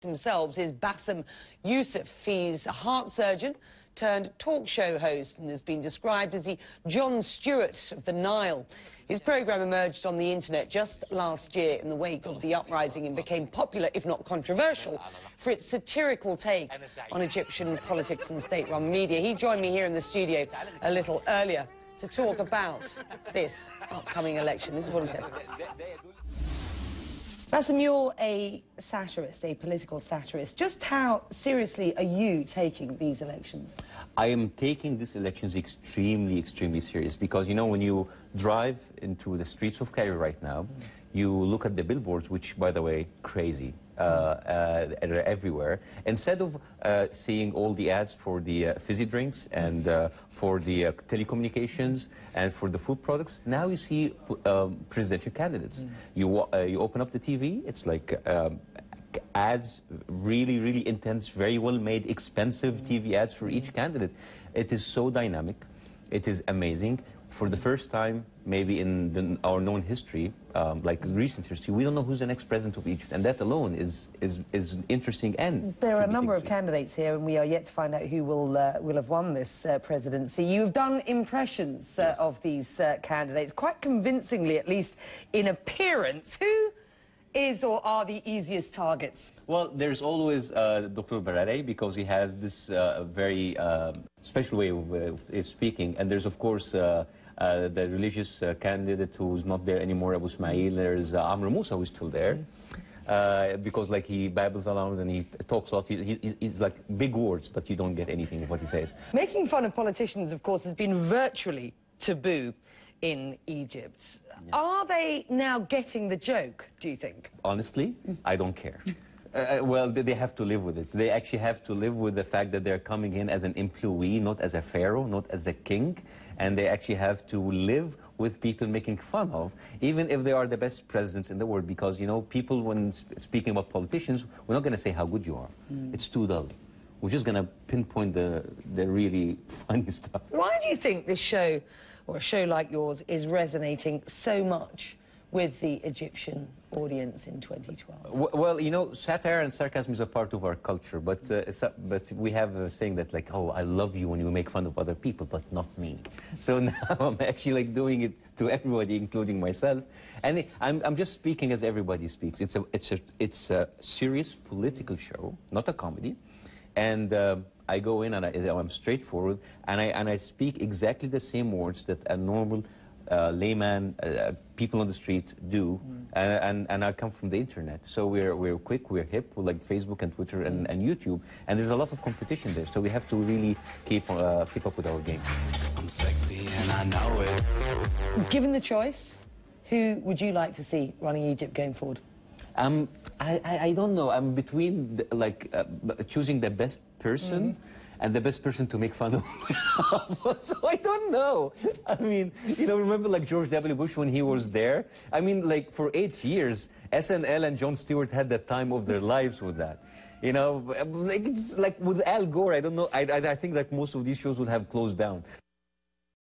Themselves is Bassem Youssef. He's a heart surgeon turned talk show host and has been described as the Jon Stewart of the Nile. His programme emerged on the internet just last year in the wake of the uprising and became popular, if not controversial, for its satirical take on Egyptian politics and state-run media. He joined me here in the studio a little earlier to talk about this upcoming election. This is what he said. Bassem, you're a satirist, a political satirist. Just how seriously are you taking these elections? I am taking these elections extremely, extremely serious because, you know, when you drive into the streets of Cairo right now, you look at the billboards, which, by the way, crazy. Are everywhere. Instead of seeing all the ads for the fizzy drinks and for the telecommunications and for the food products, now you see presidential candidates. You open up the TV, it's like ads, really, really intense, very well made, expensive TV ads for each candidate. It is so dynamic. It is amazing. For the first time, maybe in our known history, like recent history, we don't know who's the next president of Egypt, and that alone is interesting. And there are a number of candidates here, and we are yet to find out who will have won this presidency. You've done impressions of these candidates, quite convincingly, at least in appearance. Who is or are the easiest targets? Well, there's always Dr. Barare, because he has this very special way of speaking, and there's, of course, the religious candidate who's not there anymore, Abu Ismail. There's Amr Musa, who's still there, because like he babbles around and he talks a lot. He's like big words, but you don't get anything of what he says. Making fun of politicians, of course, has been virtually taboo in Egypt. Yeah. Are they now getting the joke, do you think? Honestly, I don't care. Well, they have to live with it. They actually have to live with the fact that they're coming in as an employee, not as a pharaoh, not as a king. And they actually have to live with people making fun of, even if they are the best presidents in the world. Because, you know, people, when speaking about politicians, we're not going to say how good you are. It's too dull. We're just going to pinpoint the really funny stuff. Why do you think this show, or a show like yours, is resonating so much with the Egyptian audience in 2012? Well, you know, satire and sarcasm is a part of our culture, but we have a saying that, like, oh, I love you when you make fun of other people, but not me. So now I'm actually like doing it to everybody, including myself, and I'm just speaking as everybody speaks. It's a serious political show, not a comedy, and I go in and I'm straightforward, and I speak exactly the same words that a normal layman, people on the street do, and I come from the internet. So we're quick, we're hip, we're like Facebook and Twitter and YouTube, and there's a lot of competition there. So we have to really keep up with our game. I'm sexy and I know it. Given the choice, who would you like to see running Egypt going forward? I don't know. I'm between choosing the best person and the best person to make fun of. So I don't know. I mean, you know, remember like George W. Bush when he was there? I mean, like for 8 years, SNL and Jon Stewart had the time of their lives with that. You know, like, it's like with Al Gore, I don't know. I think that most of these shows would have closed down.